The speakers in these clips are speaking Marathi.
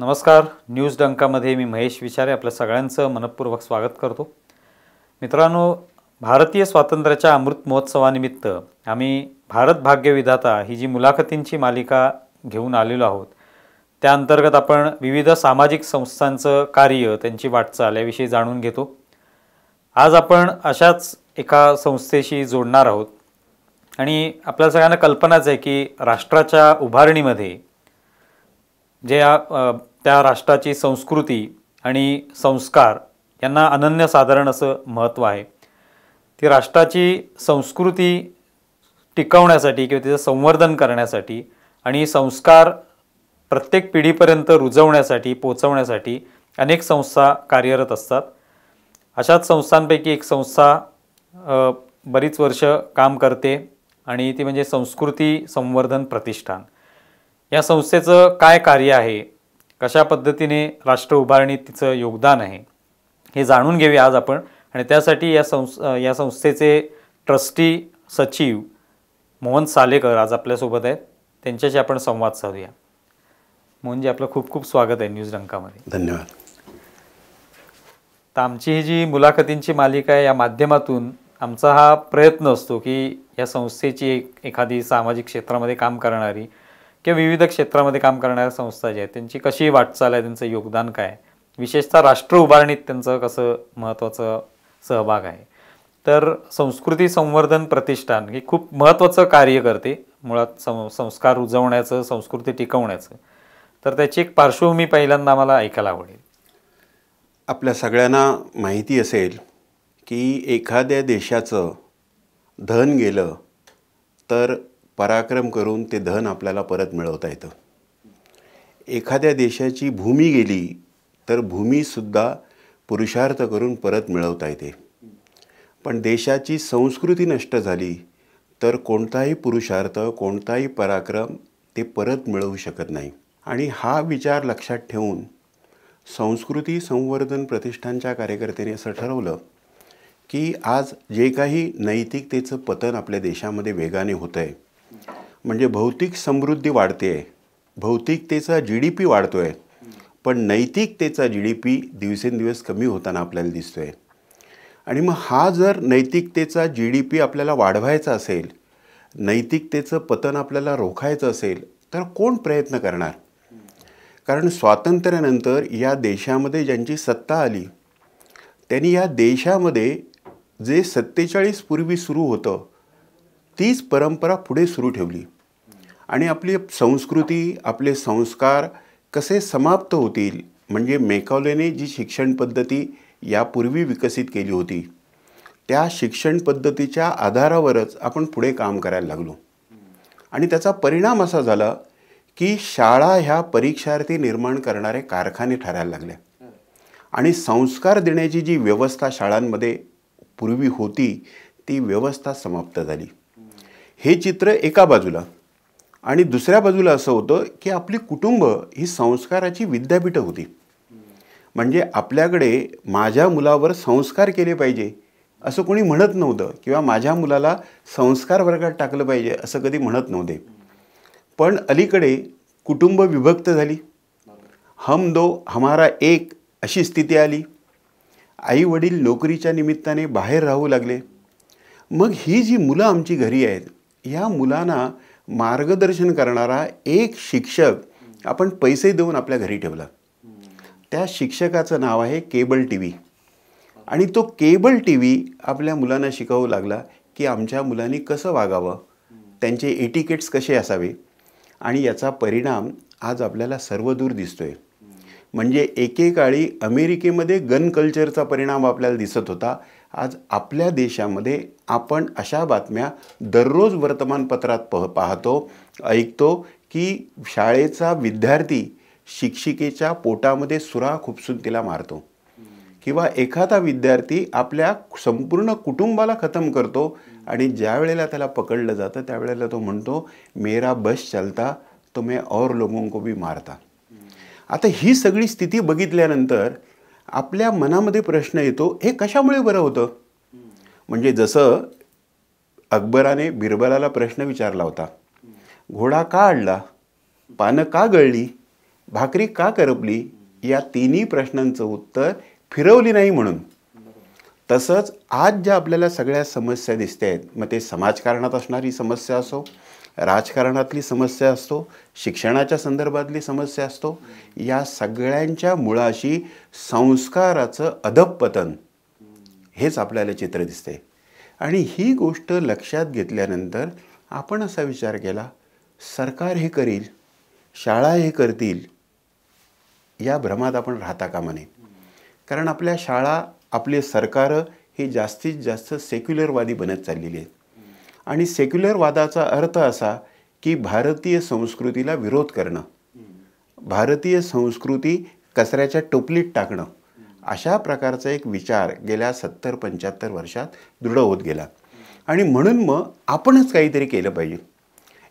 नमस्कार. न्यूज डंकामध्ये मी महेश विचारे आपल्या सगळ्यांचं मनपूर्वक स्वागत करतो. मित्रांनो, भारतीय स्वातंत्र्याच्या अमृत महोत्सवानिमित्त आम्ही भारत भाग्य विधाता ही जी मुलाखतींची मालिका घेऊन आलेलो आहोत, त्या अंतर्गत आपण विविध सामाजिक संस्थांचं कार्य, त्यांची वाटचाल याविषयी जाणून घेतो. आज आपण अशाच एका संस्थेशी जोडणार आहोत आणि आपल्या सगळ्यांना कल्पनाच आहे की राष्ट्राच्या उभारणीमध्ये त्या राष्ट्राची संस्कृती आणि संस्कार यांना अनन्यसाधारण असं महत्त्व आहे. ती राष्ट्राची संस्कृती टिकवण्यासाठी किंवा तिचं संवर्धन करण्यासाठी आणि संस्कार प्रत्येक पिढीपर्यंत रुजवण्यासाठी, पोचवण्यासाठी अनेक संस्था कार्यरत असतात. अशाच संस्थांपैकी एक संस्था बरीच वर्ष काम करते आणि ती म्हणजे संस्कृती संवर्धन प्रतिष्ठान. या संस्थेचं काय कार्य आहे, कशा पद्धतीने राष्ट्र उभारणीत तिचं योगदान आहे, हे जाणून घेऊया आज आपण. आणि त्यासाठी या संस्थेचे ट्रस्टी सचिव मोहन सालेकर आज आपल्यासोबत आहेत. त्यांच्याशी आपण संवाद साधूया. मोहनजी, आपलं खूप खूप स्वागत आहे न्यूज डंकामध्ये. धन्यवाद. तर आमची ही जी मुलाखतींची मालिका आहे, या माध्यमातून आमचा हा प्रयत्न असतो की या संस्थेची एखादी सामाजिक क्षेत्रामध्ये काम करणारी किंवा विविध क्षेत्रामध्ये काम करणाऱ्या संस्था ज्या आहेत त्यांची कशी वाटचाल आहे, त्यांचं योगदान काय, विशेषतः राष्ट्र उभारणीत त्यांचं कसं महत्त्वाचं सहभाग आहे. तर संस्कृती संवर्धन प्रतिष्ठान हे खूप महत्त्वाचं कार्य करते, मुळात संस्कार रुजवण्याचं, संस्कृती टिकवण्याचं. तर त्याची एक पार्श्वभूमी पहिल्यांदा आम्हाला ऐकायला आवडेल. आपल्या सगळ्यांना माहिती असेल की एखाद्या देशाचं धन गेलं तर पराक्रम करून ते धन आपल्याला परत मिळवता येतं. एखाद्या देशाची भूमी गेली तर भूमीसुद्धा पुरुषार्थ करून परत मिळवता येते. पण देशाची संस्कृती नष्ट झाली तर कोणताही पुरुषार्थ, कोणताही पराक्रम ते परत मिळवू शकत नाही. आणि हा विचार लक्षात ठेवून संस्कृती संवर्धन प्रतिष्ठानच्या कार्यकर्त्यांनी असं ठरवलं की आज जे काही नैतिकतेचं पतन आपल्या देशामध्ये वेगाने होतं आहे, म्हणजे भौतिक समृद्धी वाढते आहे, भौतिकतेचा GDP वाढतो आहे, पण नैतिकतेचा GDP दिवसेंदिवस कमी होताना आपल्याला दिसतो आहे. आणि मग हा जर नैतिकतेचा GDP आपल्याला वाढवायचा असेल, नैतिकतेचं पतन आपल्याला रोखायचं असेल, तर कोण प्रयत्न करणार? कारण स्वातंत्र्यानंतर या देशामध्ये ज्यांची सत्ता आली त्यांनी या देशामध्ये जे 47 पूर्वी सुरू होतं तीच परंपरा पुढे सुरू ठेवली. आणि आपली संस्कृती, आपले संस्कार कसे समाप्त होतील, म्हणजे मेकॉलेने जी शिक्षण पद्धती यापूर्वी विकसित केली होती त्या शिक्षण पद्धतीच्या आधारावरच आपण पुढे काम करायला लागलो. आणि त्याचा परिणाम असा झाला की शाळा ह्या परीक्षार्थी निर्माण करणारे कारखाने ठरायला लागल्या. आणि संस्कार देण्याची जी व्यवस्था शाळांमध्ये पूर्वी होती ती व्यवस्था समाप्त झाली. हे चित्र एका बाजूला. आणि दुसऱ्या बाजूला असं होतं की आपली कुटुंब ही संस्काराची विद्यापीठं होती. म्हणजे आपल्याकडे माझ्या मुलावर संस्कार केले पाहिजे असं कोणी म्हणत नव्हतं, किंवा माझ्या मुलाला संस्कार वर्गात टाकलं पाहिजे असं कधी म्हणत नव्हते. पण अलीकडे कुटुंब विभक्त झाली, हम दो हमारा एक अशी स्थिती आली. आई वडील नोकरीच्या निमित्ताने बाहेर राहू लागले. मग ही जी मुलं आमची घरी आहेत, ह्या मुलांना मार्गदर्शन करणारा एक शिक्षक आपण पैसे देऊन आपल्या घरी ठेवला. त्या शिक्षकाचं नाव आहे केबल TV. आणि तो केबल TV आपल्या मुलांना शिकवू लागला की आमच्या मुलांनी कसं वागावं, त्यांचे एटिकेट्स कसे असावे. आणि याचा परिणाम आज आपल्याला सर्वदूर दिसतोय. म्हणजे एकेकाळी अमेरिकेमध्ये गन कल्चरचा परिणाम आपल्याला दिसत होता, आज आपल्या देशामध्ये आपण अशा बातम्या दररोज वर्तमानपत्रात पाहतो, ऐकतो की शाळेचा विद्यार्थी शिक्षिकेच्या पोटामध्ये सुरा खुपसून तिला मारतो, किंवा एखादा विद्यार्थी आपल्या संपूर्ण कुटुंबाला खतम करतो. आणि ज्या वेळेला त्याला पकडलं जातं त्यावेळेला तो म्हणतो, मेरा बस चलता तो मैं और लोगों को भी मारता. आता ही सगळी स्थिती बघितल्यानंतर आपल्या मनामध्ये प्रश्न येतो, हे कशामुळे बरं होतं? म्हणजे जसं अकबराने बिरबलाला प्रश्न विचारला होता, घोडा का अडला, पानं का गळली, भाकरी का करपली या तिन्ही प्रश्नांचं उत्तर फिरवली नाही म्हणून. तसंच आज ज्या आपल्याला सगळ्या समस्या दिसत आहेत, मग ते समाजकारणात असणारी समस्या असो, राजकारणातली समस्या असतो, शिक्षणाच्या संदर्भातली समस्या असतो, या सगळ्यांच्या मुळाशी संस्काराचं अधःपतन हेच आपल्याला चित्र दिसते. आणि ही गोष्ट लक्षात घेतल्यानंतर आपण असा विचार केला, सरकार हे करील, शाळा हे करतील, या भ्रमात आपण राहता कामा नये. कारण आपल्या शाळा, आपले सरकारं ही जास्तीत जास्त सेक्युलरवादी बनत चाललेली आहेत. आणि सेक्युलरवादाचा अर्थ असा की भारतीय संस्कृतीला विरोध करणं, भारतीय संस्कृती कचऱ्याच्या टोपलीत टाकणं, अशा प्रकारचा एक विचार गेल्या 70-75 वर्षात दृढ होत गेला. आणि म्हणून मग आपणच काहीतरी केलं पाहिजे.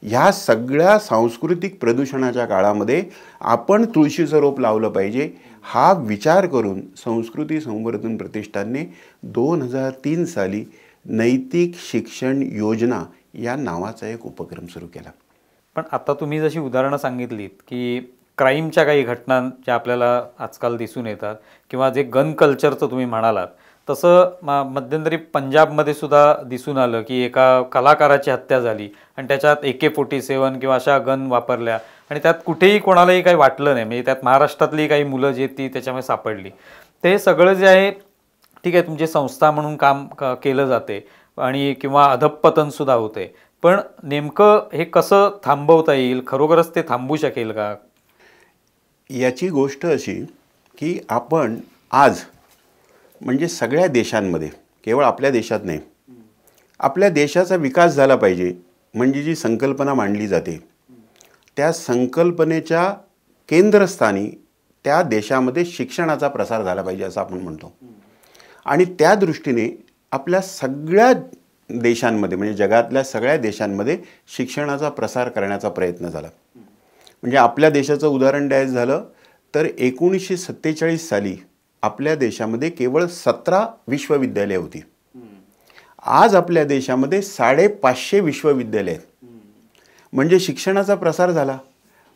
ह्या सगळ्या सांस्कृतिक प्रदूषणाच्या काळामध्ये आपण तुळशीचं रोप लावलं पाहिजे, हा विचार करून संस्कृती संवर्धन प्रतिष्ठानने 2003 साली नैतिक शिक्षण योजना या नावाचा एक उपक्रम सुरू केला. पण आता तुम्ही जशी उदाहरणं सांगितलीत की क्राईमच्या काही घटना ज्या आपल्याला आजकाल दिसून येतात, किंवा जे गन कल्चरचं तुम्ही म्हणालात, तसं मध्यंतरी पंजाबमध्ये सुद्धा दिसून आलं की एका कलाकाराची हत्या झाली आणि त्याच्यात AK-47 किंवा अशा गन वापरल्या, आणि त्यात कुठेही कोणालाही काही वाटलं नाही. म्हणजे त्यात महाराष्ट्रातली काही मुलं जी ती त्याच्यामध्ये सापडली. ते सगळं जे आहे, ठीक आहे, तुमची संस्था म्हणून काम केलं जाते आणि किंवा अधःपतनसुद्धा होते, पण नेमकं हे कसं थांबवता येईल? खरोखरच ते थांबू शकेल का? याची गोष्ट अशी की आपण आज म्हणजे सगळ्या देशांमध्ये, केवळ आपल्या देशात नाही, आपल्या देशाचा विकास झाला पाहिजे म्हणजे जी संकल्पना मांडली जाते, त्या संकल्पनेच्या केंद्रस्थानी त्या देशामध्ये शिक्षणाचा प्रसार झाला पाहिजे असं आपण म्हणतो. आणि त्या दृष्टीने आपल्या सगळ्या देशांमध्ये, म्हणजे जगातल्या सगळ्या देशांमध्ये शिक्षणाचा प्रसार करण्याचा प्रयत्न झाला. म्हणजे आपल्या देशाचं उदाहरण द्यायचं झालं तर 1947 साली आपल्या देशामध्ये केवळ 17 विश्वविद्यालये होती. आज आपल्या देशामध्ये 550 विश्वविद्यालय आहेत. म्हणजे शिक्षणाचा प्रसार झाला.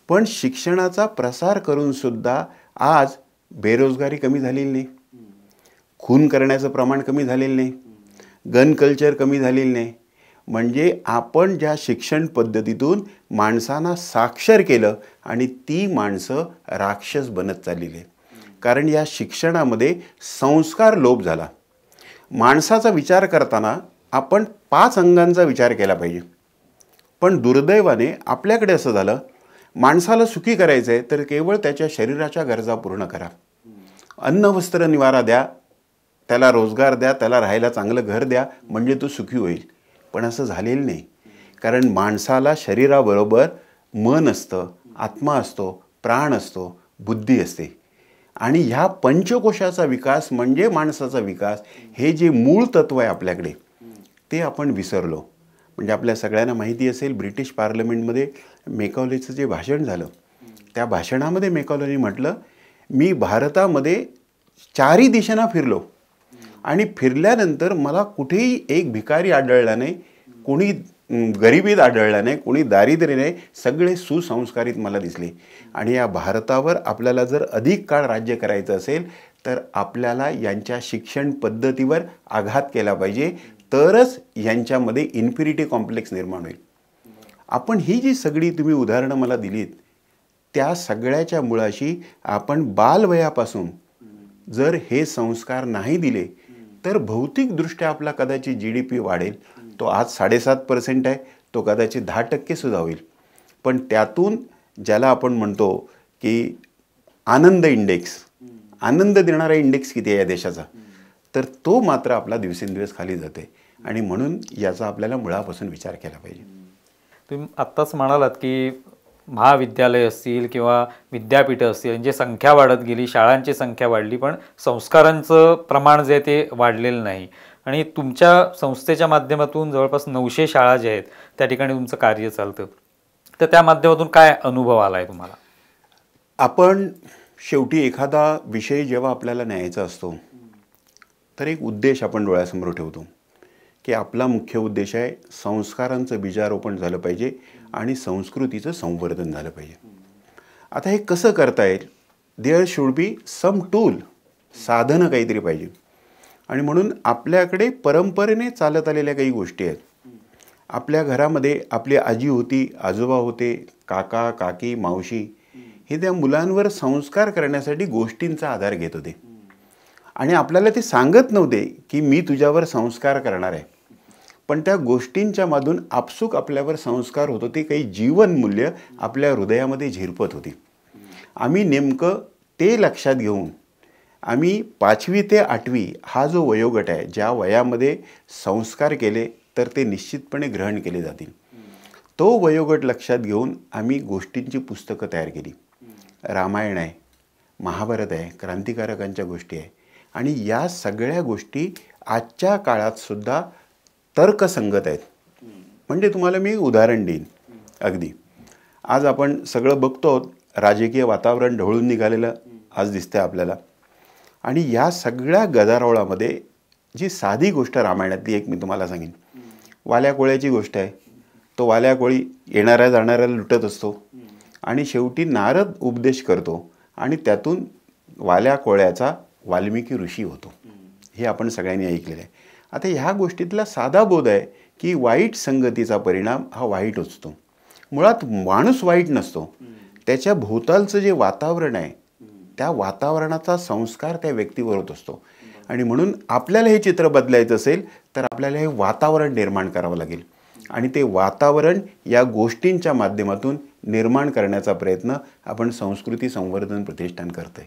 पण शिक्षणाचा प्रसार करूनसुद्धा आज बेरोजगारी कमी झालेली नाही, खून करण्याचं प्रमाण कमी झालेलं नाही, गन कल्चर कमी झालेलं नाही. म्हणजे आपण ज्या शिक्षण पद्धतीतून माणसांना साक्षर केलं आणि ती माणसं राक्षस बनत चाललेली आहे. कारण या शिक्षणामध्ये संस्कार लोप झाला. माणसाचा विचार करताना आपण 5 अंगांचा विचार केला पाहिजे. पण दुर्दैवाने आपल्याकडे असं झालं, माणसाला सुखी करायचं आहे तर केवळ त्याच्या शरीराच्या गरजा पूर्ण करा, अन्न वस्त्र निवारा द्या, त्याला रोजगार द्या, त्याला राहायला चांगलं घर द्या, म्हणजे तो सुखी होईल. पण असं झालेलं नाही. कारण माणसाला शरीराबरोबर मन असतं, आत्मा असतो, प्राण असतो, बुद्धी असते. आणि ह्या पंचकोशाचा विकास म्हणजे माणसाचा विकास, हे जे मूळ तत्व आहे आपल्याकडे, ते आपण विसरलो. म्हणजे आपल्या सगळ्यांना माहिती असेल, ब्रिटिश पार्लमेंटमध्ये मेकॉलेचं जे भाषण झालं, त्या भाषणामध्ये मेकॉलेने म्हटलं, मी भारतामध्ये 4ही दिशेनं फिरलो आणि फिरल्यानंतर मला कुठेही एक भिकारी आढळला नाही, कोणी गरिबीत आढळला नाही, कोणी दारिद्र्य नाही, सगळे सुसंस्कारित मला दिसले. आणि या भारतावर आपल्याला जर अधिक काळ राज्य करायचं असेल तर आपल्याला यांच्या शिक्षण पद्धतीवर आघात केला पाहिजे, तरच यांच्यामध्ये इन्फिरिटी कॉम्प्लेक्स निर्माण होईल. आपण ही जी सगळी तुम्ही उदाहरणं मला दिलीत, त्या सगळ्याच्या मुळाशी आपण बालवयापासून जर हे संस्कार नाही दिले तर भौतिकदृष्ट्या आपला कदाचित GDP वाढेल. तो आज 7.5% आहे, तो कदाचित 10% सुद्धा होईल. पण त्यातून ज्याला आपण म्हणतो की आनंद इंडेक्स, आनंद देणारा इंडेक्स किती आहे या देशाचा, तर तो मात्र आपला दिवसेंदिवस खाली जाते. आणि म्हणून याचा आपल्याला मुळापासून विचार केला पाहिजे. तुम्ही आत्ताच म्हणालात की महाविद्यालय असतील किंवा विद्यापीठं असतील, यांची संख्या वाढत गेली, शाळांची संख्या वाढली, पण संस्कारांचं प्रमाण जे आहे ते वाढलेलं नाही. आणि तुमच्या संस्थेच्या माध्यमातून जवळपास 900 शाळा ज्या आहेत त्या ठिकाणी तुमचं कार्य चालतं, तर त्या माध्यमातून काय अनुभव आला आहे तुम्हाला? आपण शेवटी एखादा विषय जेव्हा आपल्याला न्यायचा असतो तर एक उद्देश आपण डोळ्यासमोर ठेवतो की आपला मुख्य उद्देश आहे संस्कारांचं बीजारोपण झालं पाहिजे आणि संस्कृतीचं संवर्धन झालं पाहिजे. आता हे कसं करता येईल? There should be some tool, साधनं काहीतरी पाहिजे. आणि म्हणून आपल्याकडे परंपरेने चालत आलेल्या काही गोष्टी आहेत. आपल्या घरामध्ये आपली आजी होती, आजोबा होते, काका काकी मावशी, हे त्या मुलांवर संस्कार करण्यासाठी गोष्टींचा आधार घेत होते. आणि आपल्याला ते सांगत नव्हते की मी तुझ्यावर संस्कार करणार आहे, पण त्या गोष्टींच्या मधून आपसूक आपल्यावर संस्कार होत होते, काही जीवनमूल्य आपल्या हृदयामध्ये झिरपत होती. आम्ही नेमकं ते लक्षात घेऊन आम्ही 5वी ते 8वी हा जो वयोगट आहे, ज्या वयामध्ये संस्कार केले तर ते निश्चितपणे ग्रहण केले जातील, तो वयोगट लक्षात घेऊन आम्ही गोष्टींची पुस्तकं तयार केली. रामायण आहे, महाभारत आहे, क्रांतिकारकांच्या गोष्टी आहे. आणि या सगळ्या गोष्टी आजच्या काळात सुद्धा तर्कसंगत आहेत. म्हणजे तुम्हाला मी उदाहरण देईन. अगदी आज आपण सगळं बघतो, राजकीय वातावरण ढवळून निघालेलं आज दिसतंय आपल्याला. आणि या सगळ्या गदारोळामध्ये जी साधी गोष्ट रामायणातली एक मी तुम्हाला सांगेन. वाल्या कोळ्याची गोष्ट आहे. तो वाल्या कोळी येणाऱ्या जाणाऱ्याला लुटत असतो आणि शेवटी नारद उपदेश करतो आणि त्यातून वाल्या कोळ्याचा वाल्मिकी ऋषी होतो. हे आपण सगळ्यांनी ऐकलेलं आहे. आता ह्या गोष्टीतला साधा बोध आहे की वाईट संगतीचा परिणाम हा वाईट असतो. मुळात माणूस वाईट नसतो, त्याच्या भोवतालचं जे वातावरण आहे त्या वातावरणाचा संस्कार त्या व्यक्तीवर होत असतो. आणि म्हणून आपल्याला हे चित्र बदलायचं असेल तर आपल्याला हे वातावरण निर्माण करावं लागेल. आणि ते वातावरण या गोष्टींच्या माध्यमातून निर्माण करण्याचा प्रयत्न आपण संस्कृती संवर्धन प्रतिष्ठान करतोय.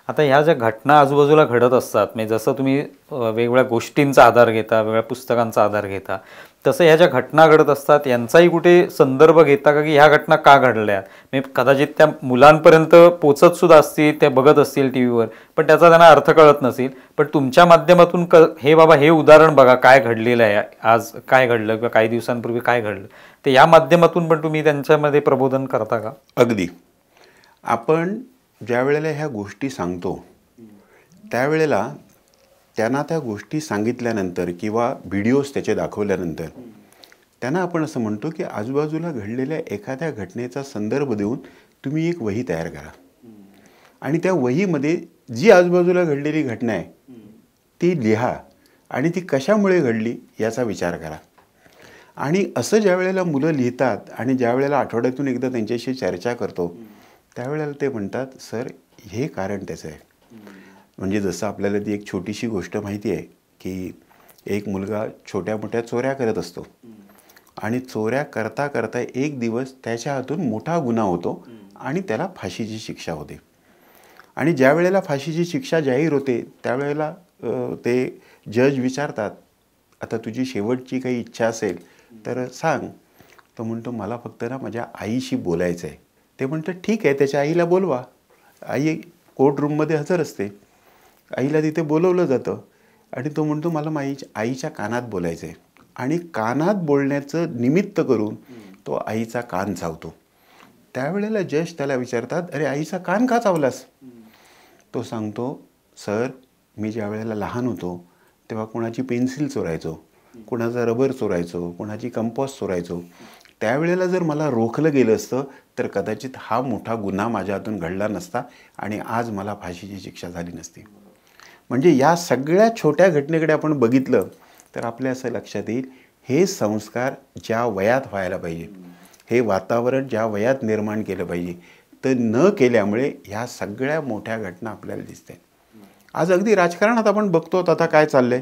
आता ह्या ज्या घटना आजूबाजूला घडत असतात, म्हणजे जसं तुम्ही वेगवेगळ्या गोष्टींचा आधार घेता, वेगळ्या पुस्तकांचा आधार घेता, तसं ह्या ज्या घटना घडत असतात यांचाही कुठे संदर्भ घेता का, की ह्या घटना का घडल्या? म्हणजे कदाचित त्या मुलांपर्यंत पोचत सुद्धा असतील, त्या बघत असतील टी व्हीवर, पण त्याचा त्यांना अर्थ कळत नसेल. पण तुमच्या माध्यमातून हे बाबा हे उदाहरण बघा काय घडलेलं आहे, आज काय घडलं किंवा काही दिवसांपूर्वी काय घडलं, ते या माध्यमातून पण तुम्ही त्यांच्यामध्ये प्रबोधन करता का? अगदी. आपण ज्या वेळेला ह्या गोष्टी सांगतो त्यावेळेला त्यांना त्या गोष्टी सांगितल्यानंतर किंवा व्हिडिओज त्याचे दाखवल्यानंतर त्यांना आपण असं म्हणतो की आजूबाजूला घडलेल्या एखाद्या घटनेचा संदर्भ देऊन तुम्ही एक वही तयार करा आणि त्या वहीमध्ये जी आजूबाजूला घडलेली घटना आहे ती लिहा आणि ती कशामुळे घडली याचा विचार करा. आणि असं ज्या वेळेला मुलं लिहितात आणि ज्या वेळेला आठवड्यातून एकदा त्यांच्याशी चर्चा करतो त्यावेळेला ते म्हणतात, सर हे कारण त्याचं आहे. म्हणजे जसं आपल्याला ती एक छोटीशी गोष्ट माहिती आहे की एक मुलगा छोट्या मोठ्या चोऱ्या करत असतो आणि चोऱ्या करता करता एक दिवस त्याच्या हातून मोठा गुन्हा होतो आणि त्याला फाशीची शिक्षा होते. आणि ज्या वेळेला फाशीची शिक्षा जाहीर होते त्यावेळेला ते जज विचारतात, आता तुझी शेवटची काही इच्छा असेल तर सांग. तो म्हणतो, मला फक्त ना माझ्या आईशी बोलायचं आहे. ते म्हणतं, ठीक आहे, त्याच्या आईला बोलवा. आई कोर्टरूममध्ये हजर असते. आईला तिथे बोलवलं जातं आणि तो म्हणतो, मला आईच्या कानात बोलायचं आहे. आणि कानात बोलण्याचं निमित्त करून तो आईचा कान चावतो. त्यावेळेला जज त्याला विचारतात, अरे आईचा कान का चावलास? तो सांगतो, सर मी ज्या वेळेला लहान होतो तेव्हा कोणाची पेन्सिल चोरायचो, कोणाचा रबर चोरायचो, कोणाची कंपॉस चोरायचो. त्यावेळेला जर मला रोखलं गेलं असतं तर कदाचित हा मोठा गुन्हा माझ्या हातून घडला नसता आणि आज मला फाशीची शिक्षा झाली नसती. म्हणजे या सगळ्या छोट्या घटनेकडे आपण बघितलं तर आपल्या असं लक्षात येईल, हे संस्कार ज्या वयात व्हायला पाहिजे, हे वातावरण ज्या वयात निर्माण केलं पाहिजे, तर न केल्यामुळे ह्या सगळ्या मोठ्या घटना आपल्याला दिसतात. आज अगदी राजकारणात आपण बघतो आता काय चाललंय,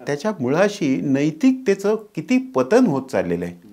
त्याच्या मुळाशी नैतिकतेचं किती पतन होत चाललेलं आहे.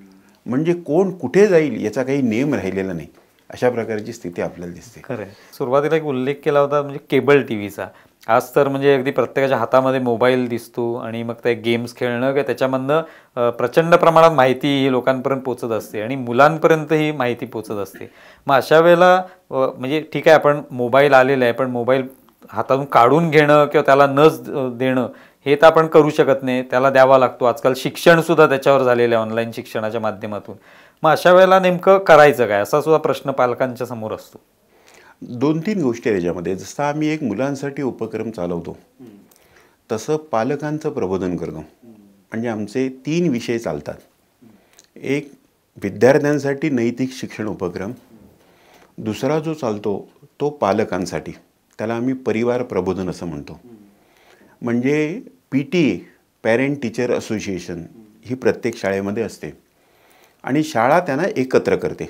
म्हणजे कोण कुठे जाईल याचा काही नेम राहिलेला नाही, अशा प्रकारची स्थिती आपल्याला दिसते. खरं आहे. सुरुवातीला एक उल्लेख केला होता म्हणजे केबल टी व्हीचा. आज तर म्हणजे अगदी प्रत्येकाच्या हातामध्ये मोबाईल दिसतो आणि मग ते गेम्स खेळणं किंवा त्याच्यामधनं प्रचंड प्रमाणात माहिती ही लोकांपर्यंत पोचत असते आणि मुलांपर्यंत ही माहिती पोचत असते. मग अशा वेळेला म्हणजे ठीक आहे आपण मोबाईल आलेला आहे, पण मोबाईल हातातून काढून घेणं किंवा त्याला नस देणं हे तर आपण करू शकत नाही, त्याला द्यावा लागतो. आजकाल शिक्षणसुद्धा त्याच्यावर झालेलं आहे ऑनलाईन शिक्षणाच्या माध्यमातून. मग अशा वेळेला नेमकं करायचं काय असा सुद्धा प्रश्न पालकांच्या समोर असतो. 2-3 गोष्टी आहे त्याच्यामध्ये. जसं आम्ही एक मुलांसाठी उपक्रम चालवतो तसं पालकांचं प्रबोधन करतो. म्हणजे आमचे 3 विषय चालतात. एक विद्यार्थ्यांसाठी नैतिक शिक्षण उपक्रम, दुसरा जो चालतो तो पालकांसाठी, त्याला आम्ही परिवार प्रबोधन असं म्हणतो. म्हणजे PTA पॅरेंट टीचर असोसिएशन ही प्रत्येक शाळेमध्ये असते आणि शाळा त्यांना एकत्र करते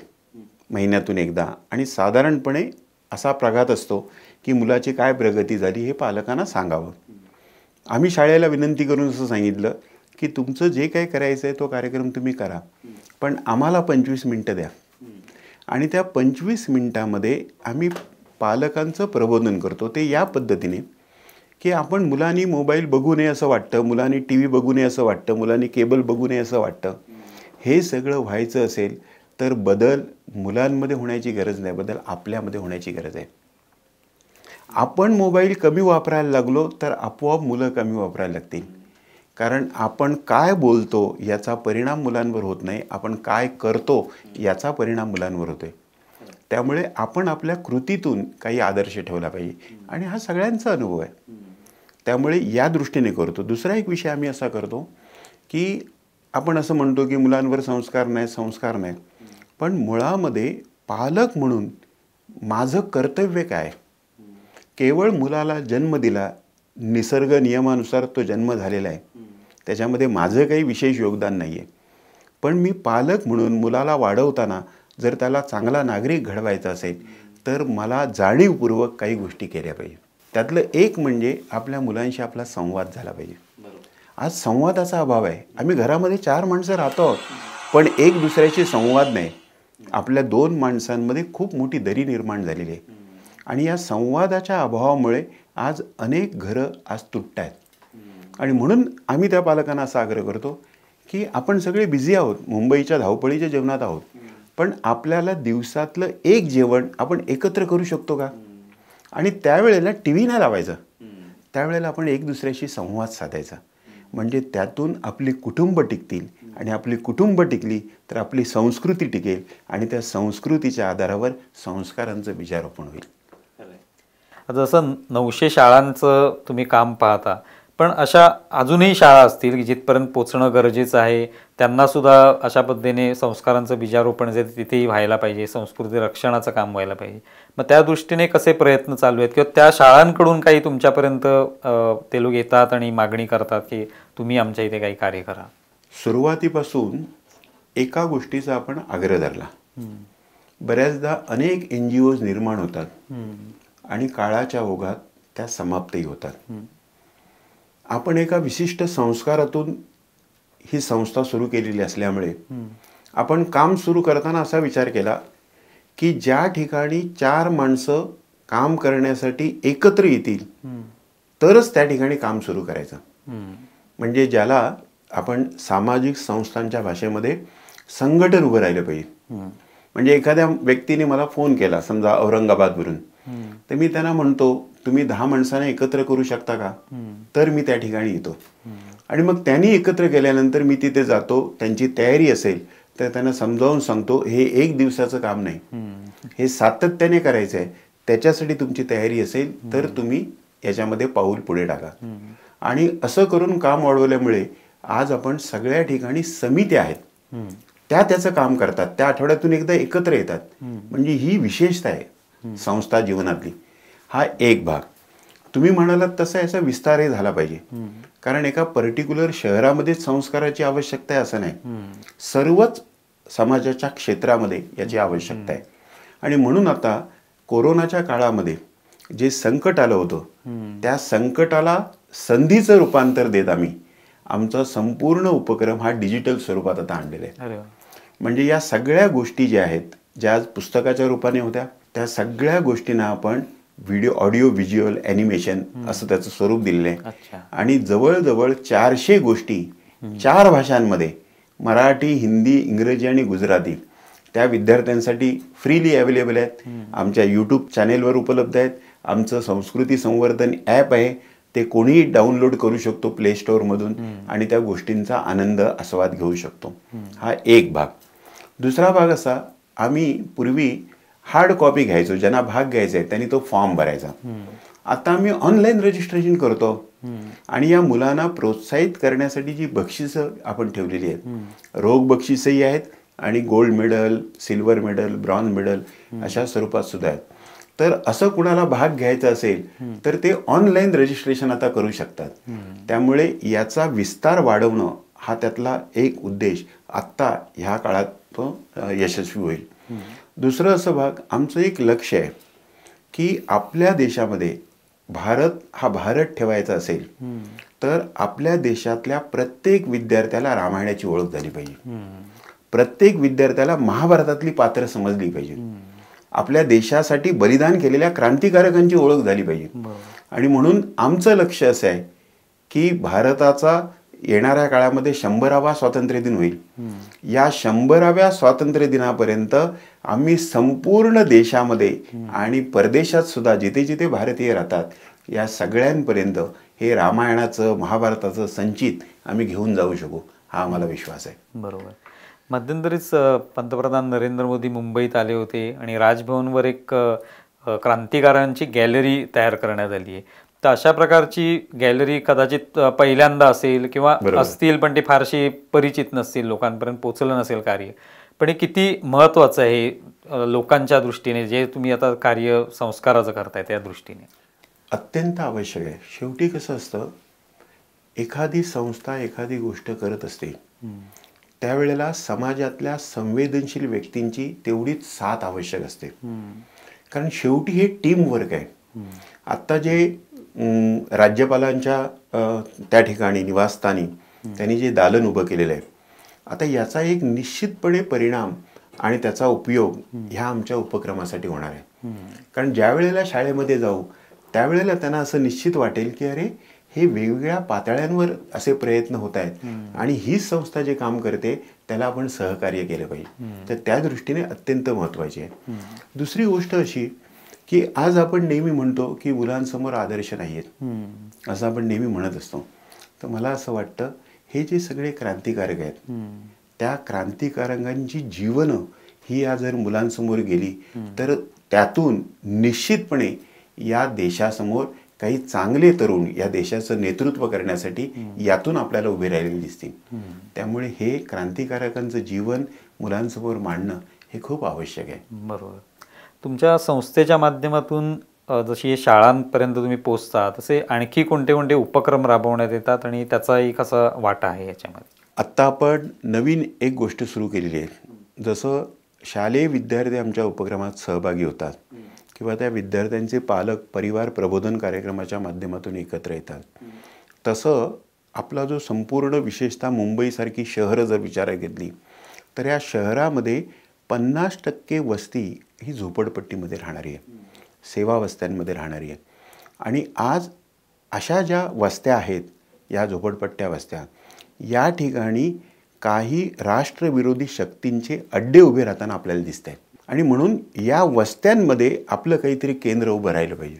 महिन्यातून एकदा, आणि साधारणपणे असा प्रघात असतो की मुलाची काय प्रगती झाली हे पालकांना सांगावं. आम्ही शाळेला विनंती करून असं सांगितलं की तुमचं जे काही करायचं आहे तो कार्यक्रम तुम्ही करा, पण आम्हाला 25 मिनटं द्या, आणि त्या 25 मिनटामध्ये आम्ही पालकांचं प्रबोधन करतो. ते या पद्धतीने की आपण मुलांनी मोबाईल बघू नये असं वाटतं, मुलांनी TV बघू नये असं वाटतं, मुलांनी केबल बघू नये असं वाटतं. हे सगळं व्हायचं असेल तर बदल मुलांमध्ये होण्याची गरज नाही, बदल आपल्यामध्ये होण्याची गरज आहे. आपण मोबाईल कमी वापरायला लागलो तर आपोआप मुलं कमी वापरायला लागतील. कारण आपण काय बोलतो याचा परिणाम मुलांवर होत नाही, आपण काय करतो याचा परिणाम मुलांवर होतोय. त्यामुळे आपण आपल्या कृतीतून काही आदर्श ठेवला पाहिजे, आणि हा सगळ्यांचा अनुभव आहे. त्यामुळे या दृष्टीने करतो. दुसरा एक विषय आम्ही असा करतो की आपण असं म्हणतो की मुलांवर संस्कार नाही, पण मुळामध्ये पालक म्हणून माझं कर्तव्य काय? केवळ मुलाला जन्म दिला, निसर्ग नियमानुसार तो जन्म झालेला आहे, त्याच्यामध्ये माझं काही विशेष योगदान नाही आहे. पण मी पालक म्हणून मुलाला वाढवताना जर त्याला चांगला नागरिक घडवायचा असेल तर मला जाणीवपूर्वक काही गोष्टी केल्या पाहिजे. त्यातलं एक म्हणजे आपल्या मुलांशी आपला संवाद झाला पाहिजे. आज संवादाचा अभाव आहे. आम्ही घरामध्ये 4 माणसं राहतो, पण एक दुसऱ्याशी संवाद नाही. आपल्या 2 माणसांमध्ये खूप मोठी दरी निर्माण झालेली आहे, आणि या संवादाच्या अभावामुळे आज अनेक घरं आज तुटत आहेत. आणि म्हणून आम्ही त्या पालकांना असा आग्रह करतो की आपण सगळे बिझी आहोत, मुंबईच्या धावपळीच्या जीवनात आहोत, पण आपल्याला दिवसातलं एक जेवण आपण एकत्र करू शकतो का? आणि त्यावेळेला TV नाही लावायचा, त्यावेळेला आपण एक दुसऱ्याशी संवाद साधायचा. म्हणजे त्यातून आपली कुटुंब टिकतील, आणि आपली कुटुंब टिकली तर आपली संस्कृती टिकेल, आणि त्या संस्कृतीच्या आधारावर संस्कारांचं बीजारोपण होईल. जसं 900 शाळांचं तुम्ही काम पाहता, पण अशा अजूनही शाळा असतील की जिथपर्यंत पोचणं गरजेचं आहे, त्यांनासुद्धा अशा पद्धतीने संस्कारांचं बीजारोपण जे तिथेही व्हायला पाहिजे, संस्कृती रक्षणाचं काम व्हायला पाहिजे. मग त्या दृष्टीने कसे प्रयत्न चालू आहेत, किंवा त्या शाळांकडून काही तुमच्यापर्यंत ते लोक येतात आणि मागणी करतात की तुम्ही आमच्या इथे काही कार्य करा? सुरुवातीपासून एका गोष्टीचा आपण आग्रह धरला. बऱ्याचदा अनेक NGOज निर्माण होतात आणि काळाच्या ओघात त्या समाप्तही होतात. आपण एका विशिष्ट संस्कारातून ही संस्था सुरू केलेली असल्यामुळे आपण काम सुरू करताना असा विचार केला की ज्या ठिकाणी 4 माणसं काम करण्यासाठी एकत्र येतील तरच त्या ठिकाणी काम सुरू करायचं. म्हणजे ज्याला आपण सामाजिक संस्थांच्या भाषेमध्ये संघटन उभं राहिलं पाहिजे. म्हणजे एखाद्या व्यक्तीने मला फोन केला समजा औरंगाबादवरून, तर मी त्यांना म्हणतो तुम्ही 10 माणसांना एकत्र करू शकता का? तर मी त्या ठिकाणी येतो. आणि मग त्यांनी एकत्र केल्यानंतर मी तिथे जातो, त्यांची तयारी असेल तर त्यांना समजावून सांगतो हे 1 दिवसाचं काम नाही, हे सातत्याने करायचं आहे. त्याच्यासाठी तुमची तयारी असेल तर तुम्ही याच्यामध्ये पाऊल पुढे टाका. आणि असं करून काम वाढवल्यामुळे आज आपण सगळ्या ठिकाणी समित्या आहेत, त्याचं काम करतात, त्या आठवड्यातून एकदा एकत्र येतात. म्हणजे ही विशेषता आहे संस्था जीवनातली. हा एक भाग. तुम्ही म्हणालात तसा याचा विस्तारही झाला पाहिजे, कारण एका पर्टिक्युलर शहरामध्येच संस्काराची आवश्यकता आहे असं नाही, सर्वच समाजाच्या क्षेत्रामध्ये याची आवश्यकता आहे. आणि म्हणून आता कोरोनाच्या काळामध्ये जे संकट आलं होतं त्या संकटाला संधीचं रूपांतर देत आम्ही आमचा संपूर्ण उपक्रम हा डिजिटल स्वरूपात आता आणलेला आहे. म्हणजे या सगळ्या गोष्टी ज्या आहेत, ज्या आज पुस्तकाच्या रूपाने होत्या, त्या सगळ्या गोष्टींना आपण ऑडिओ व्हिज्युअल ॲनिमेशन असं त्याचं स्वरूप दिलेलं आहे. आणि जवळजवळ 400 गोष्टी 4 भाषांमध्ये, मराठी, हिंदी, इंग्रजी आणि गुजराती, त्या विद्यार्थ्यांसाठी फ्रीली अवेलेबल आहेत. आमच्या YouTube चॅनेलवर उपलब्ध आहेत. आमचं संस्कृती संवर्धन ॲप आहे, ते कोणीही डाउनलोड करू शकतो प्ले स्टोअरमधून, आणि त्या गोष्टींचा आनंद आस्वाद घेऊ शकतो. हा एक भाग. दुसरा भाग असा, आम्ही पूर्वी हार्ड कॉपी घ्यायचो, ज्यांना भाग घ्यायचा आहे त्यांनी तो फॉर्म भरायचा. आता आम्ही ऑनलाईन रजिस्ट्रेशन करतो. आणि या मुलांना प्रोत्साहित करण्यासाठी जी बक्षिसं आपण ठेवलेली आहेत, रोख बक्षिसही आहेत आणि gold medal, silver medal, bronze medal अशा स्वरूपात सुद्धा आहेत. तर असं कुणाला भाग घ्यायचा असेल तर ते ऑनलाईन रजिस्ट्रेशन आता करू शकतात. त्यामुळे याचा विस्तार वाढवणं हा त्यातला एक उद्देश आत्ता ह्या काळात तो यशस्वी होईल. दुसरं असं भाग आमचं एक लक्ष आहे की आपल्या देशामध्ये हा भारत ठेवायचा असेल तर आपल्या देशातल्या प्रत्येक विद्यार्थ्याला रामायणाची ओळख झाली पाहिजे. प्रत्येक विद्यार्थ्याला महाभारतातली पात्र समजली पाहिजे. आपल्या देशासाठी बलिदान केलेल्या क्रांतिकारकांची ओळख झाली पाहिजे. आणि म्हणून आमचं लक्ष असं आहे की भारताचा येणाऱ्या काळामध्ये 100वा स्वातंत्र्य दिन होईल. या 100व्या स्वातंत्र्य दिनापर्यंत आम्ही संपूर्ण देशामध्ये आणि परदेशात सुद्धा जिथे जिथे भारतीय राहतात या सगळ्यांपर्यंत हे रामायणाचं, महाभारताचं संचित आम्ही घेऊन जाऊ शकू, हा आम्हाला विश्वास आहे. बरोबर. मध्यंतरीच पंतप्रधान नरेंद्र मोदी मुंबईत आले होते आणि राजभवनवर एक क्रांतिकारांची गॅलरी तयार करण्यात आली आहे. तर अशा प्रकारची गॅलरी कदाचित पहिल्यांदा असेल किंवा असतील, पण ती फारशी परिचित नसतील, लोकांपर्यंत पोचलं नसेल कार्य. पण हे किती महत्त्वाचं आहे लोकांच्या दृष्टीने, जे तुम्ही आता कार्य संस्काराचं करताय त्या दृष्टीने? अत्यंत आवश्यक आहे. शेवटी कसं असतं, एखादी संस्था एखादी गोष्ट करत असते त्यावेळेला समाजातल्या संवेदनशील व्यक्तींची तेवढीच साथ आवश्यक असते. कारण शेवटी हे टीम वर्क आहे. आत्ता जे राज्यपालांच्या त्या ठिकाणी निवासस्थानी त्यांनी जे दालन उभं केलेलं आहे, आता याचा एक निश्चितपणे परिणाम आणि त्याचा उपयोग ह्या आमच्या उपक्रमासाठी होणार आहे. कारण ज्या वेळेला शाळेमध्ये जाऊ त्यावेळेला त्यांना असं निश्चित वाटेल की अरे हे वेगवेगळ्या पातळ्यांवर असे प्रयत्न होत आहेत आणि हीच संस्था जे काम करते त्याला आपण सहकार्य केलं पाहिजे. तर त्या दृष्टीने अत्यंत महत्त्वाची आहे. दुसरी गोष्ट अशी की आज आपण नेहमी म्हणतो की मुलांसमोर आदर्श नाही आहेत असं आपण नेहमी म्हणत असतो. तर मला असं वाटतं हे जे सगळे क्रांतिकारक आहेत त्या क्रांतिकारकांची जीवनं ही आज जर मुलांसमोर गेली तर त्यातून निश्चितपणे या देशासमोर काही चांगले तरुण या देशाचं नेतृत्व करण्यासाठी यातून आपल्याला उभे राहिलेले दिसतील. त्यामुळे हे क्रांतिकारकांचं जीवन मुलांसमोर मांडणं हे खूप आवश्यक आहे. बरोबर. तुमच्या संस्थेच्या माध्यमातून जशी शाळांपर्यंत तुम्ही पोचता तसे आणखी कोणते कोणते उपक्रम राबवण्यात येतात आणि त्याचाही कसा वाटा आहे याच्यामध्ये? आत्ता आपण नवीन एक गोष्ट सुरू केलेली आहे. जसं शालेय विद्यार्थी आमच्या उपक्रमात सहभागी होतात किंवा त्या विद्यार्थ्यांचे पालक परिवार प्रबोधन कार्यक्रमाच्या माध्यमातून एकत्र येतात, तसं आपला जो संपूर्ण विशेषतः मुंबईसारखी शहरं जर विचारात घेतली तर या शहरामध्ये 50% वस्ती ही झोपडपट्टीमध्ये राहणारी आहे, सेवा वस्त्यांमध्ये राहणारी आहे. आणि आज अशा ज्या वस्त्या आहेत या झोपडपट्ट्या वस्त्या या ठिकाणी काही राष्ट्रविरोधी शक्तींचे अड्डे उभे राहताना आपल्याला दिसत आहेत. आणि म्हणून या वस्त्यांमध्ये आपलं काहीतरी केंद्र उभं राहिलं पाहिजे,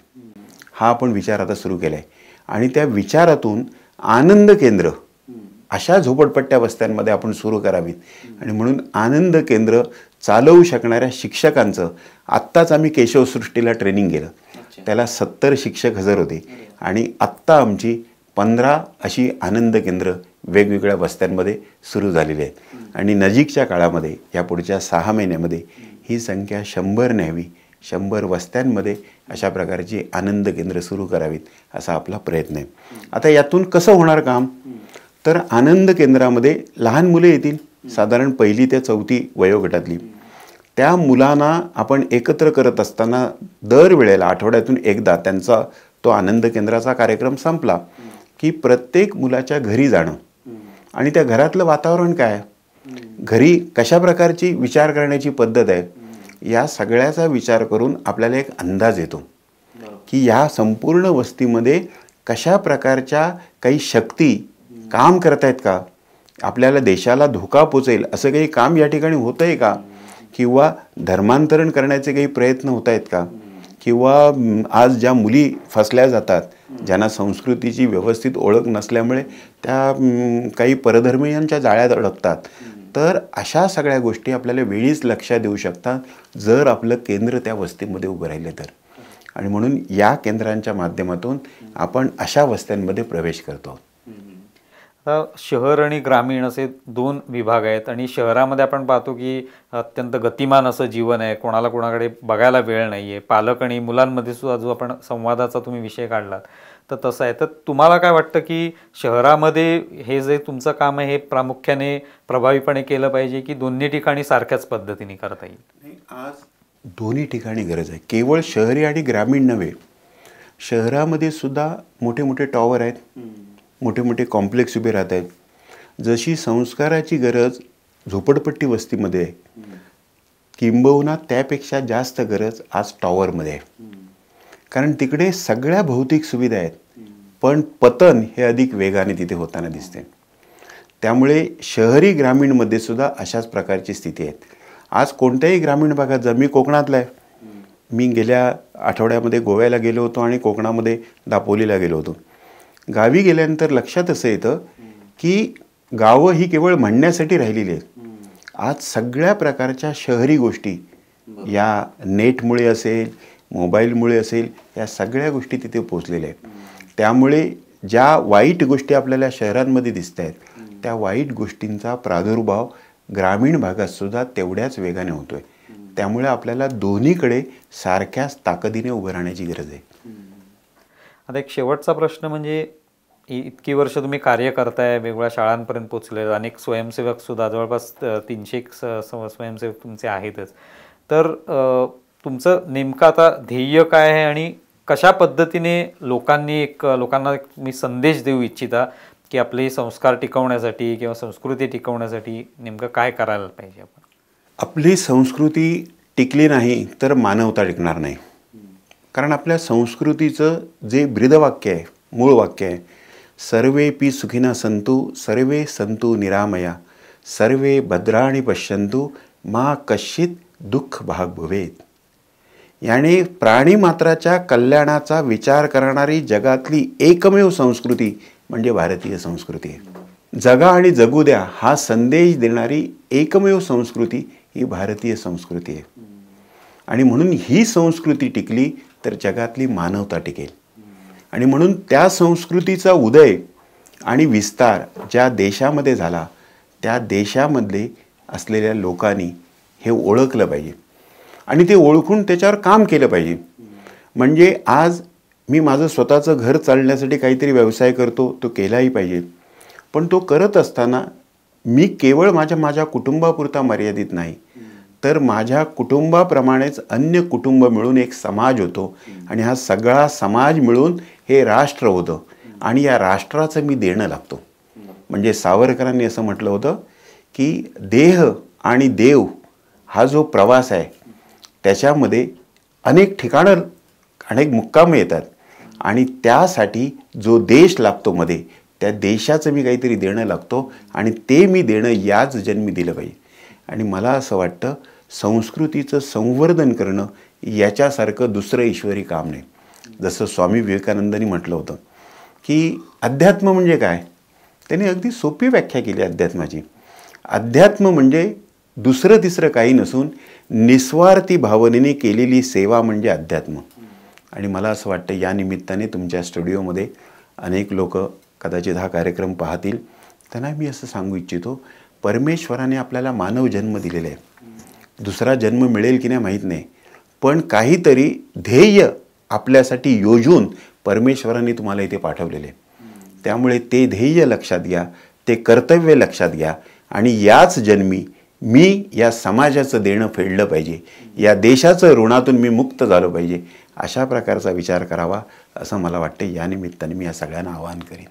हा आपण विचार आता सुरू केला आहे. आणि त्या विचारातून आनंद केंद्र अशा झोपडपट्ट्या वस्त्यांमध्ये आपण सुरू करावीत. आणि म्हणून आनंद केंद्र चालवू शकणाऱ्या शिक्षकांचं आत्ताच आम्ही केशवसृष्टीला ट्रेनिंग केलं, त्याला 70 शिक्षक हजर होते आणि आत्ता आमची 15 अशी आनंद केंद्र वेगवेगळ्या वस्त्यांमध्ये सुरू झालेली आहेत. आणि नजीकच्या काळामध्ये या पुढच्या 6 महिन्यामध्ये ही संख्या 100 न्यावी, 100 वस्त्यांमध्ये अशा प्रकारची आनंद केंद्र सुरू करावीत असा आपला प्रयत्न आहे. आता यातून कसं होणार काम, तर आनंद केंद्रामध्ये लहान मुले येतील, साधारण 1ली ते 4थी वयोगटातली. त्या मुलांना आपण एकत्र करत असताना दरवेळेला आठवड्यातून एकदा त्यांचा तो आनंद केंद्राचा कार्यक्रम संपला की प्रत्येक मुलाच्या घरी जाणं आणि त्या घरातलं वातावरण काय, घरी कशा प्रकारची विचार करण्याची पद्धत आहे, या सगळ्याचा विचार करून आपल्याला एक अंदाज येतो की या संपूर्ण वस्तीमध्ये कशा प्रकारच्या काही शक्ती काम करतायत का, आपल्याला देशाला धोका पोचेल असं काही काम या ठिकाणी होतं आहे का, किंवा धर्मांतरण करण्याचे काही प्रयत्न होत आहेत का, किंवा आज ज्या मुली फसल्या जातात ज्यांना संस्कृतीची व्यवस्थित ओळख नसल्यामुळे त्या काही परधर्मीयांच्या जाळ्यात अडकतात. तर अशा सगळ्या गोष्टी आपल्याला वेळीच लक्षात येऊ शकतात जर आपलं केंद्र त्या वस्तीमध्ये उभं राहिलं तर. आणि म्हणून या केंद्रांच्या माध्यमातून आपण अशा वस्त्यांमध्ये प्रवेश करतो. आता शहर आणि ग्रामीण असे दोन विभाग आहेत आणि शहरामध्ये आपण पाहतो की अत्यंत गतिमान असं जीवन आहे, कोणाला कोणाकडे बघायला वेळ नाही आहे. पालक आणि मुलांमध्ये सुद्धा जो आपण संवादाचा तुम्ही विषय काढलात तर तसं आहे. तर तुम्हाला काय वाटतं की शहरामध्ये हे जे तुमचं काम आहे हे प्रामुख्याने प्रभावीपणे केलं पाहिजे की दोन्ही ठिकाणी सारख्याच पद्धतीने करता येईल? आज दोन्ही ठिकाणी गरज आहे, केवळ शहरी आणि ग्रामीण नव्हे. शहरामध्ये सुद्धा मोठे मोठे टॉवर आहेत, मोठे मोठे कॉम्प्लेक्स उभे राहत आहेत. जशी संस्काराची गरज झोपडपट्टी वस्तीमध्ये आहे, किंबहुना त्यापेक्षा जास्त गरज आज टॉवरमध्ये आहे. कारण तिकडे सगळ्या भौतिक सुविधा आहेत, पण पतन हे अधिक वेगाने तिथे होताना दिसते. त्यामुळे शहरी ग्रामीणमध्ये सुद्धा अशाच प्रकारची स्थिती आहे. आज कोणत्याही ग्रामीण भागात जा, मी कोकणातला आहे, मी गेल्या आठवड्यामध्ये गोव्याला गेलो होतो आणि कोकणामध्ये दापोलीला गेलो होतो. गावी गेल्यानंतर लक्षात असं येतं की गावं ही केवळ म्हणण्यासाठी राहिलेली आहेत. आज सगळ्या प्रकारच्या शहरी गोष्टी या नेटमुळे असेल, मोबाईलमुळे असेल, या सगळ्या गोष्टी तिथे पोचलेल्या आहेत. त्यामुळे ज्या वाईट गोष्टी आपल्याला शहरांमध्ये दिसत आहेत त्या वाईट गोष्टींचा प्रादुर्भाव ग्रामीण भागात सुद्धा तेवढ्याच वेगाने होतो आहे. त्यामुळे आपल्याला दोन्हीकडे सारख्याच ताकदीने उभं राहण्याची गरज आहे. आता एक शेवटचा प्रश्न म्हणजे इतकी वर्ष तुम्ही कार्य करताय, वेगवेगळ्या शाळांपर्यंत पोचले, अनेक स्वयंसेवक सुद्धा जवळपास 300 स्वयंसेवक तुमचे आहेतच. तर तुमचं नेमकं आता ध्येय काय आहे आणि कशा पद्धतीने लोकांना तुम्ही संदेश देऊ इच्छिता की आपले संस्कार टिकवण्यासाठी किंवा संस्कृती टिकवण्यासाठी नेमकं काय करायला पाहिजे आपण? आपली संस्कृती टिकली नाही तर मानवता टिकणार नाही. कारण आपल्या संस्कृतीचं जे ब्रीदवाक्य आहे, मूळ वाक्य आहे, सर्वेपि सुखिनः सन्तु सर्वे सन्तु निरामया सर्वे भद्राणि पश्यन्तु मा कश्चित् दुःख भाग भवेत. याने प्राणीमात्राच्या कल्याणाचा विचार करणारी जगातली एकमेव संस्कृती म्हणजे भारतीय संस्कृती आहे. जगा आणि जगू द्या हा संदेश देणारी एकमेव संस्कृती ही भारतीय संस्कृती आहे. आणि म्हणून ही संस्कृती टिकली तर जगातली मानवता टिकेल. आणि म्हणून त्या संस्कृतीचा उदय आणि विस्तार ज्या देशामध्ये झाला त्या देशामधले असलेल्या लोकांनी हे ओळखलं पाहिजे आणि ते ओळखून त्याच्यावर काम केलं पाहिजे. म्हणजे आज मी माझं स्वतःचं घर चालण्यासाठी काहीतरी व्यवसाय करतो, तो केलाही पाहिजे. पण तो करत असताना मी केवळ माझ्या कुटुंबापुरता मर्यादित नाही, तर माझ्या कुटुंबाप्रमाणेच अन्य कुटुंब मिळून एक समाज होतो आणि हा सगळा समाज मिळून हे राष्ट्र होतं आणि या राष्ट्राचं मी देणं लागतो. म्हणजे सावरकरांनी असं म्हटलं होतं की देह आणि देव हा जो प्रवास आहे त्याच्यामध्ये अनेक ठिकाणं, अनेक मुक्काम येतात आणि त्यासाठी जो देश लागतो मध्ये, त्या देशाचं मी काहीतरी देणं लागतो आणि ते मी देणं याच जन्मी दिलं पाहिजे. आणि मला असं वाटतं संस्कृतीचं संवर्धन करणं याच्यासारखं दुसरं ईश्वरी काम नाही. जसं स्वामी विवेकानंदांनी म्हटलं होतं की अध्यात्म म्हणजे काय, त्यांनी अगदी सोपी व्याख्या केली अध्यात्माची. अध्यात्म म्हणजे दुसरं तिसरं काही नसून निस्वार्थी भावनेने केलेली सेवा म्हणजे अध्यात्म. आणि मला असं वाटतं या निमित्ताने तुमच्या स्टुडिओमध्ये अनेक लोक कदाचित हा कार्यक्रम पाहतील, त्यांना मी असं सांगू इच्छितो, परमेश्वराने आपल्याला मानव जन्म दिलेला आहे. दुसरा जन्म मिळेल की नाही माहीत नाही, पण काहीतरी ध्येय आपल्यासाठी योजून परमेश्वराने तुम्हाला इथे पाठवलेले. त्यामुळे ते ध्येय लक्षात घ्या, ते कर्तव्य लक्षात घ्या आणि याच जन्मी मी या समाजाचं देणं फेडलं पाहिजे, या देशाचं ऋणातून मी मुक्त झालो पाहिजे, अशा प्रकारचा विचार करावा असं मला वाटतं. या निमित्ताने मी या सगळ्यांना आवाहन करेन.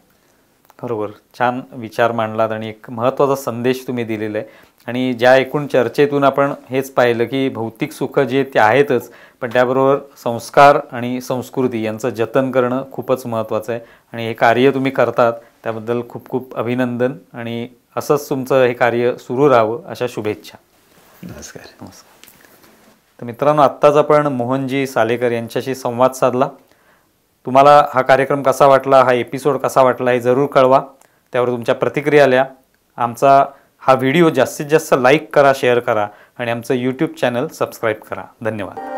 बरोबर, छान विचार मांडलात आणि एक महत्त्वाचा संदेश तुम्ही दिलेला आहे. आणि ज्या एकूण चर्चेतून आपण हेच पाहिलं की भौतिक सुख जे ते आहेतच, पण त्याबरोबर संस्कार आणि संस्कृती यांचं जतन करणं खूपच महत्त्वाचं आहे. आणि हे कार्य तुम्ही करतात त्याबद्दल खूप खूप अभिनंदन आणि असंच तुमचं हे कार्य सुरू राहावं अशा शुभेच्छा. नमस्कार. नमस्कार. तर मित्रांनो, आत्ताच आपण मोहनजी सालेकर यांच्याशी संवाद साधला. तुम्हाला हा कार्यक्रम कसा वाटला, हा एपिसोड कसा वाटला हे जरूर कळवा. त्यावर तुमच्या प्रतिक्रिया लिहा. आमचा हा व्हिडिओ जास्तीत जास्त लाईक करा, शेअर करा आणि आमचं यूट्यूब चॅनल सबस्क्राईब करा. धन्यवाद.